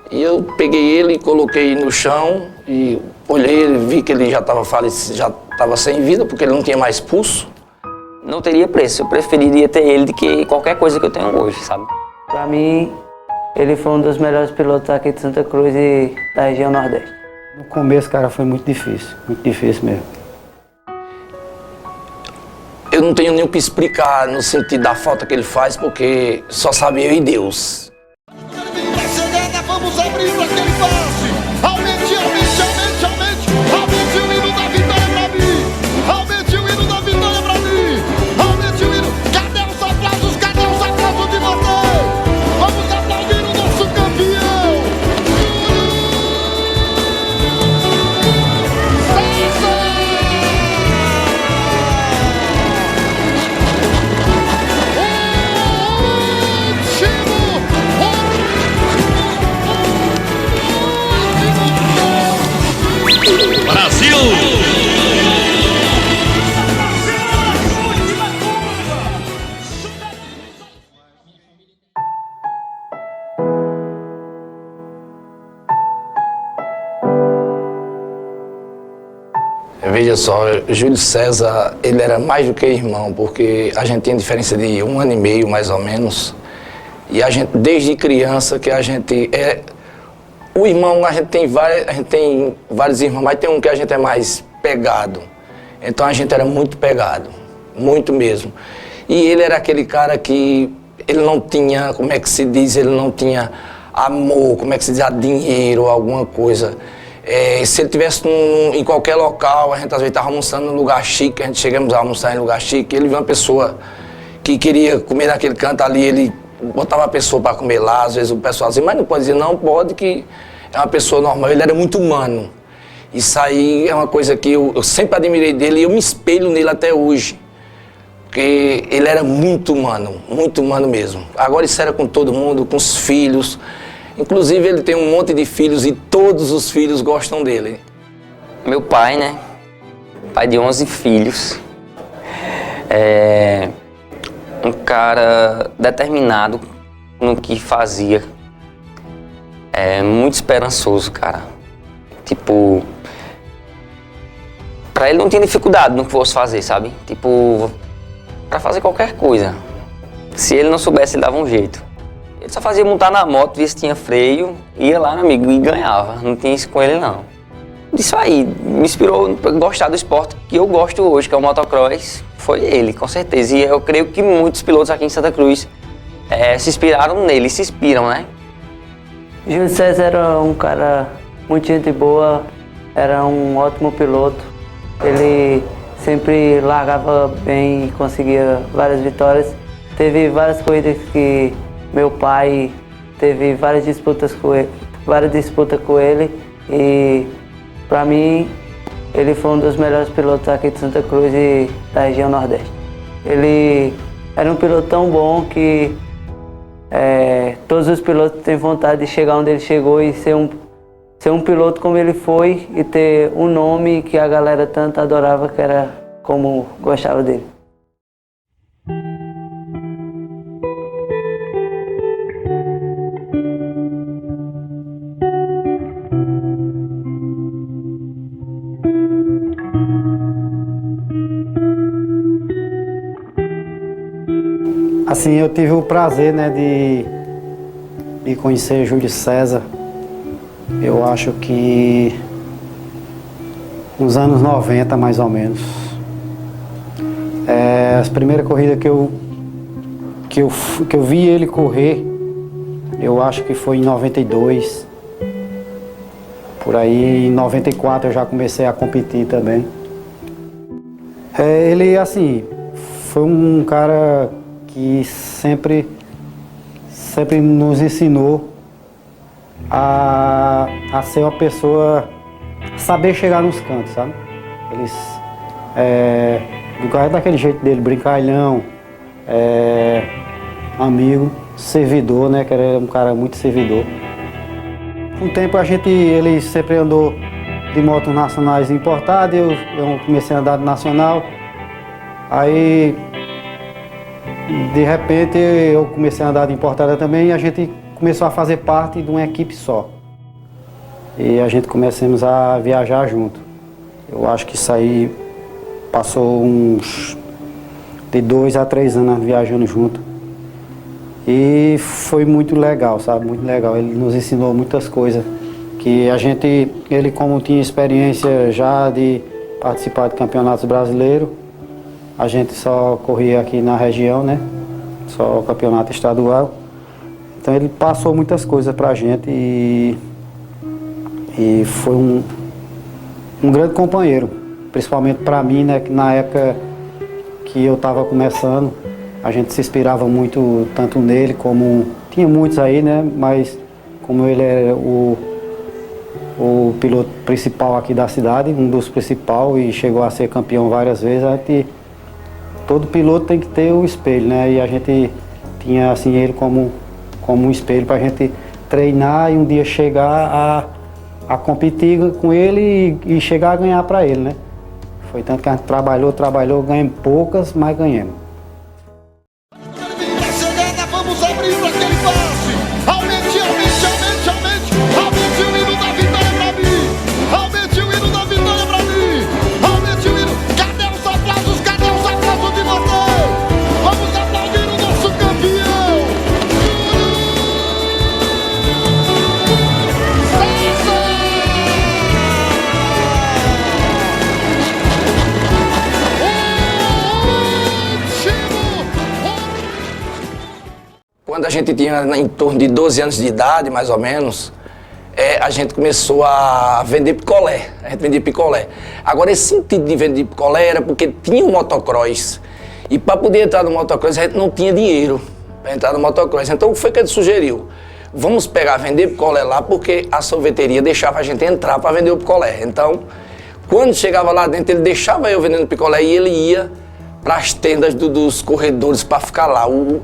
E eu peguei ele e coloquei no chão e olhei ele, vi que ele já estava falecido, já estava sem vida, porque ele não tinha mais pulso. Não teria preço, eu preferiria ter ele do que qualquer coisa que eu tenho hoje, sabe? Para mim, ele foi um dos melhores pilotos aqui de Santa Cruz e da região Nordeste. No começo, cara, foi muito difícil mesmo. Eu não tenho nem o que explicar no sentido da falta que ele faz, porque só sabe eu e Deus. Na chegada, vamos abrir para aquele passe. Aumente o hino da vitória para mim. Aumente o hino da vitória para mim. Aumente o hino. Cadê os aplausos? Cadê os aplausos de vocês? Vamos aplaudir o nosso campeão. Brasil! Veja só, Júlio César, ele era mais do que irmão, porque a gente tinha diferença de 1 ano e meio, mais ou menos. E a gente, desde criança, que a gente é... O irmão, a gente tem vários irmãos, mas tem um que a gente é mais pegado. Então a gente era muito pegado, muito mesmo. E ele era aquele cara que ele não tinha, como é que se diz, ele não tinha amor, como é que se diz, dinheiro, alguma coisa. Se ele estivesse em qualquer local, a gente às vezes estava almoçando num lugar chique, a gente chegamos a almoçar em lugar chique, ele viu uma pessoa que queria comer naquele canto ali, ele botava a pessoa para comer lá, às vezes o pessoal dizia, mas não pode dizer, não pode, que é uma pessoa normal. Ele era muito humano. Isso aí é uma coisa que eu sempre admirei dele e eu me espelho nele até hoje. Porque ele era muito humano mesmo. Agora isso era com todo mundo, com os filhos. Inclusive ele tem um monte de filhos e todos os filhos gostam dele. Meu pai, né? Pai de 11 filhos. Um cara determinado no que fazia. Muito esperançoso, cara. Tipo, pra ele não tinha dificuldade no que fosse fazer, sabe? Tipo, pra fazer qualquer coisa. Se ele não soubesse, ele dava um jeito. Ele só fazia montar na moto, via se tinha freio, ia lá, meu amigo, e ganhava. Não tinha isso com ele, não. Isso aí me inspirou a gostar do esporte que eu gosto hoje, que é o motocross. Foi ele, com certeza. E eu creio que muitos pilotos aqui em Santa Cruz se inspiraram nele, se inspiram, né? Júlio César era um cara muito gente boa, era um ótimo piloto. Ele sempre largava bem e conseguia várias vitórias. Teve várias corridas que meu pai teve várias disputas com ele e para mim ele foi um dos melhores pilotos aqui de Santa Cruz e da região Nordeste. Ele era um piloto tão bom que todos os pilotos têm vontade de chegar onde ele chegou e ser um piloto como ele foi e ter um nome que a galera tanto adorava, que era como gostava dele. Assim, eu tive o prazer, né, de conhecer Júlio César. Eu acho que nos anos 90, mais ou menos. As primeiras corridas que eu vi ele correr, eu acho que foi em 92. Por aí, em 94, eu já comecei a competir também. Ele, assim, foi um cara que sempre nos ensinou a ser uma pessoa, saber chegar nos cantos, sabe? Do cara daquele jeito dele, brincalhão, amigo, servidor, né? Que era um cara muito servidor. Com o tempo ele sempre andou de motos nacionais importadas, eu comecei a andar de nacional. Aí, de repente, eu comecei a andar de importada também e a gente começou a fazer parte de uma equipe só. e a gente começamos a viajar junto. Eu acho que isso aí passou uns de 2 a 3 anos viajando junto. E foi muito legal, sabe? Muito legal. Ele nos ensinou muitas coisas. Que ele como tinha experiência já de participar de campeonatos brasileiros, a gente só corria aqui na região, né? Só campeonato estadual. Então ele passou muitas coisas pra gente e foi um grande companheiro, principalmente para mim, né? Que na época que eu estava começando, a gente se inspirava muito tanto nele como tinha muitos aí, né? Mas como ele é o piloto principal aqui da cidade, um dos principais, e chegou a ser campeão várias vezes, todo piloto tem que ter o espelho, né? E a gente tinha assim ele como um espelho para a gente treinar e um dia chegar a competir com ele e chegar a ganhar para ele, né? Foi tanto que a gente trabalhou, ganhamos poucas, mas ganhamos. Tá chegada, vamos abrir para aquele passe. Aumente o hino da vitória pra mim. Aumente o hino da vitória pra mim. Aumente o hino. Cadê os aplausos de vocês? Vamos aplaudir o nosso campeão. Quando a gente tinha em torno de 12 anos de idade, mais ou menos, a gente começou a vender picolé. A gente vendia picolé. Agora, esse sentido de vender picolé era porque tinha um motocross. E para poder entrar no motocross, a gente não tinha dinheiro para entrar no motocross. Então, o que foi que ele sugeriu? Vamos vender picolé lá, porque a sorveteria deixava a gente entrar para vender o picolé. Então, quando chegava lá dentro, ele deixava eu vendendo picolé e ele ia para as tendas dos corredores para ficar lá. O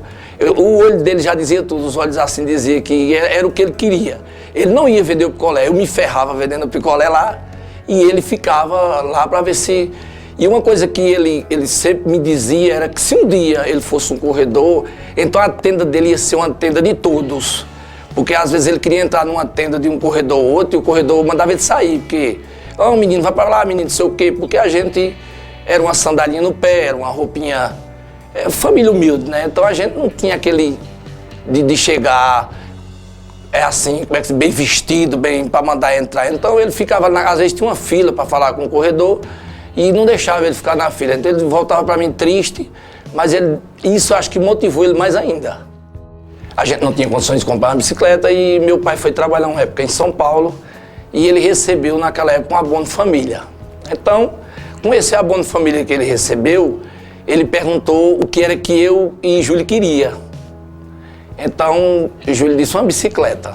olho dele já dizia tudo, os olhos assim diziam que era o que ele queria. Ele não ia vender o picolé, eu me ferrava vendendo o picolé lá e ele ficava lá para ver se... E uma coisa que ele sempre me dizia era que se um dia ele fosse um corredor, então a tenda dele ia ser uma tenda de todos. Porque às vezes ele queria entrar numa tenda de um corredor ou outro e o corredor mandava ele sair, porque... Ó, menino, vai para lá, menino, não sei o quê, porque a gente era uma sandalinha no pé, era uma roupinha... família humilde, né? Então a gente não tinha aquele de chegar assim, como é que bem vestido, bem para mandar entrar. Então ele ficava, às vezes tinha uma fila para falar com o corredor e não deixava ele ficar na fila. Então ele voltava para mim triste, mas isso acho que motivou ele mais ainda. A gente não tinha condições de comprar uma bicicleta e meu pai foi trabalhar uma época em São Paulo e ele recebeu naquela época um abono família. Então, com esse abono família que ele recebeu, ele perguntou o que era que eu e Júlio queria. Então, Júlio disse uma bicicleta.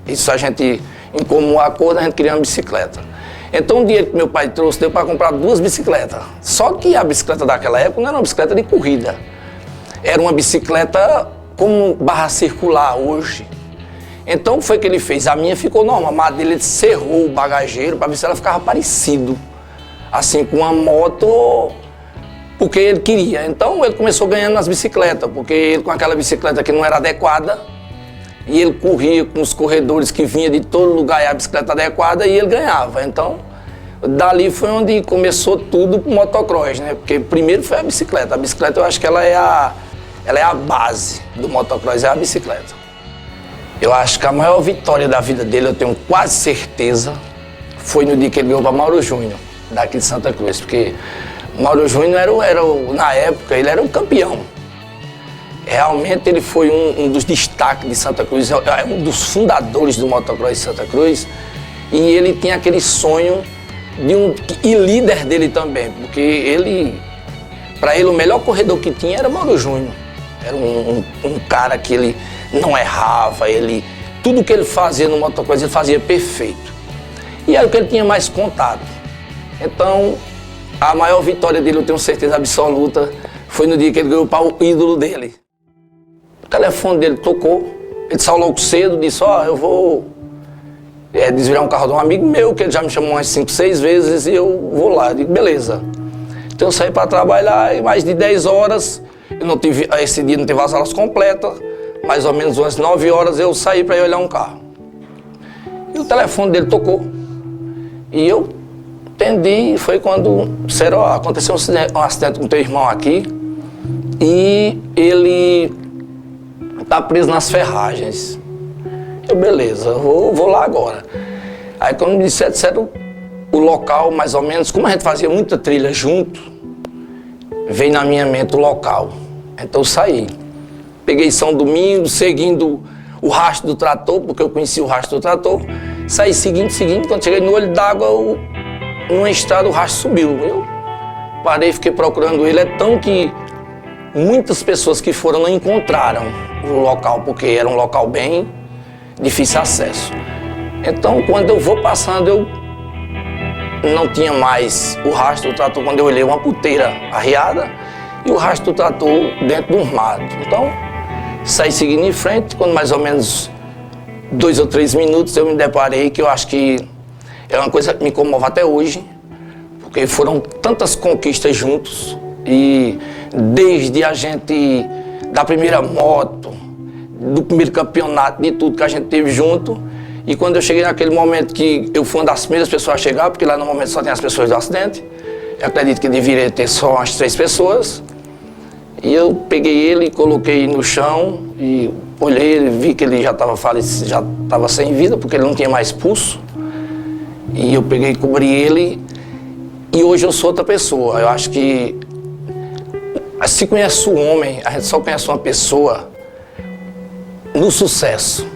Isso a gente, em comum acordo, a gente queria uma bicicleta. Então, o dinheiro que meu pai trouxe deu para comprar 2 bicicletas. Só que a bicicleta daquela época não era uma bicicleta de corrida. Era uma bicicleta como barra circular hoje. Então, foi o que ele fez. A minha ficou normal, mas dele ele cerrou o bagageiro para ver se ela ficava parecido. Assim, com uma moto... porque ele queria. Então ele começou ganhando nas bicicletas, porque ele com aquela bicicleta que não era adequada, e ele corria com os corredores que vinha de todo lugar e a bicicleta adequada, e ele ganhava. Então, dali foi onde começou tudo pro motocross, né? Porque primeiro foi a bicicleta. A bicicleta eu acho que ela é a base do motocross, é a bicicleta. Eu acho que a maior vitória da vida dele, eu tenho quase certeza, foi no dia que ele ganhou para Mauro Júnior, daqui de Santa Cruz, porque Mauro Júnior na época, ele era um campeão. Realmente ele foi um dos destaques de Santa Cruz, é um dos fundadores do motocross de Santa Cruz. E ele tinha aquele sonho e líder dele também, porque para ele o melhor corredor que tinha era Mauro Júnior. Era um cara que ele não errava, tudo que ele fazia no motocross ele fazia perfeito. E era o que ele tinha mais contato. Então, a maior vitória dele, eu tenho certeza absoluta, foi no dia que ele ganhou para o ídolo dele. O telefone dele tocou, ele saiu logo cedo, disse, eu vou desvirar um carro de um amigo meu, que ele já me chamou umas 5, 6 vezes, e eu vou lá. Eu digo, beleza. Então eu saí para trabalhar e mais de 10 horas, esse dia não teve as aulas completas, mais ou menos umas 9 horas eu saí para ir olhar um carro. E o telefone dele tocou. E eu atendi, foi quando disseram, ó, aconteceu um acidente com teu irmão aqui e ele tá preso nas ferragens. Eu, beleza, vou lá agora. Aí quando me disseram o local, mais ou menos, como a gente fazia muita trilha junto, veio na minha mente o local. Então eu saí. Peguei São Domingos, seguindo o rastro do trator, porque eu conheci o rastro do trator. Saí seguindo, quando cheguei no olho d'água, numa estrada o rastro subiu. Eu parei, fiquei procurando ele. É tão que muitas pessoas que foram não encontraram o local, porque era um local bem difícil acesso. Então, quando eu vou passando, eu não tinha mais o rastro do trator. Quando eu olhei, uma puteira arriada e o rastro do trator dentro de um mato. Então, saí seguindo em frente. Quando mais ou menos 2 ou 3 minutos, eu me deparei que eu acho que é uma coisa que me comove até hoje, porque foram tantas conquistas juntos. E desde a gente, da primeira moto, do primeiro campeonato, de tudo que a gente teve junto. E quando eu cheguei naquele momento que eu fui uma das primeiras pessoas a chegar, porque lá no momento só tem as pessoas do acidente, eu acredito que deveria ter só umas 3 pessoas. E eu peguei ele, coloquei no chão e olhei, ele, vi que ele já estava falecido, já estava sem vida, porque ele não tinha mais pulso. E eu peguei e cobri ele e hoje eu sou outra pessoa. Eu acho que se conhece o homem, a gente só conhece uma pessoa no sucesso.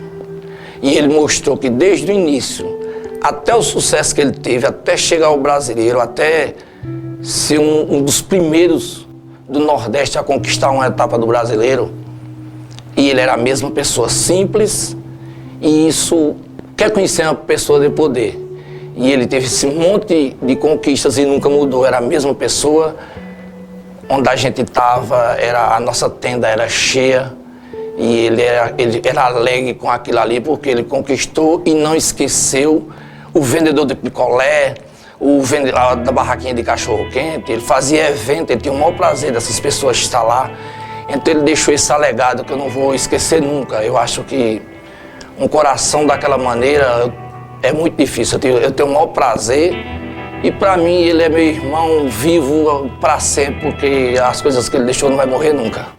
E ele mostrou que desde o início, até o sucesso que ele teve, até chegar ao Brasileiro, até ser um dos primeiros do Nordeste a conquistar uma etapa do Brasileiro, e ele era a mesma pessoa simples, e isso quer conhecer uma pessoa de poder. E ele teve esse monte de conquistas e nunca mudou, era a mesma pessoa. Onde a gente estava, a nossa tenda era cheia, e ele era alegre com aquilo ali, porque ele conquistou e não esqueceu o vendedor de picolé, o vendedor da barraquinha de cachorro-quente. Ele fazia evento, ele tinha o maior prazer dessas pessoas estar lá. Então ele deixou esse legado que eu não vou esquecer nunca. Eu acho que um coração daquela maneira é muito difícil. Eu tenho o maior prazer e para mim ele é meu irmão vivo para sempre, porque as coisas que ele deixou não vai morrer nunca.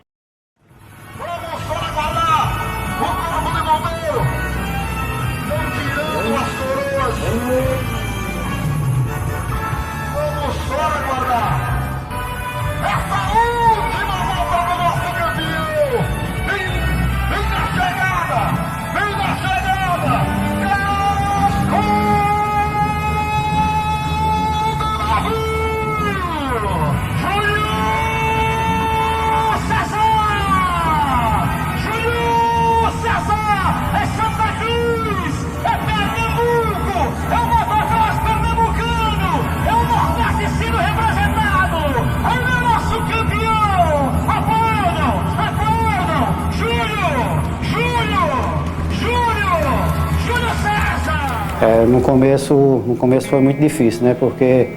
No começo foi muito difícil, né? Porque,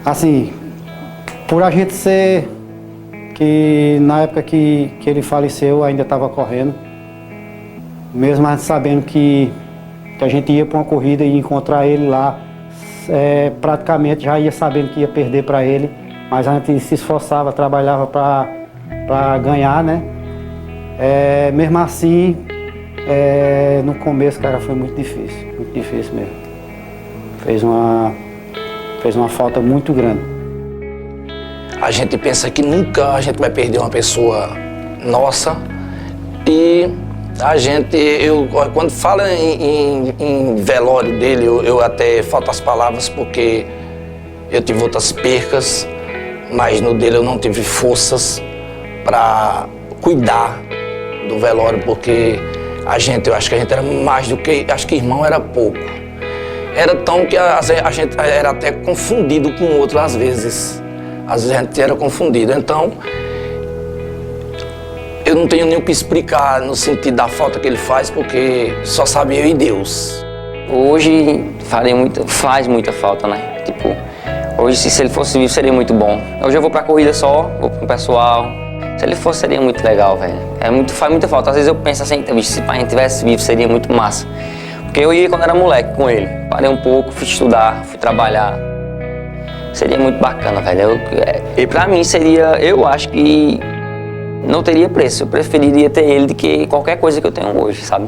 assim, por a gente ser que na época que ele faleceu ainda estava correndo, mesmo a gente sabendo que a gente ia para uma corrida e encontrar ele lá, praticamente já ia sabendo que ia perder para ele, mas a gente se esforçava, trabalhava para ganhar, né? Mesmo assim, no começo, cara, foi muito difícil mesmo. Fez uma falta muito grande. A gente pensa que nunca a gente vai perder uma pessoa nossa e quando fala em velório dele, eu até falto as palavras porque eu tive outras percas, mas no dele eu não tive forças para cuidar do velório, porque eu acho que a gente era mais do que, acho que irmão era pouco. Era tão que a gente era até confundido com o outro às vezes. Às vezes a gente era confundido. Então, eu não tenho nem o que explicar no sentido da falta que ele faz, porque só sabe eu e Deus. Hoje faz muita falta, né? Tipo, hoje se ele fosse vivo seria muito bom. Hoje eu vou pra corrida só, vou com o pessoal. Se ele fosse seria muito legal, velho. Faz muita falta. Às vezes eu penso assim, se a gente tivesse vivo seria muito massa. Porque eu ia quando era moleque com ele. Parei um pouco, fui estudar, fui trabalhar. Seria muito bacana, velho. E pra mim seria, eu acho que não teria preço. Eu preferiria ter ele do que qualquer coisa que eu tenho hoje, sabe?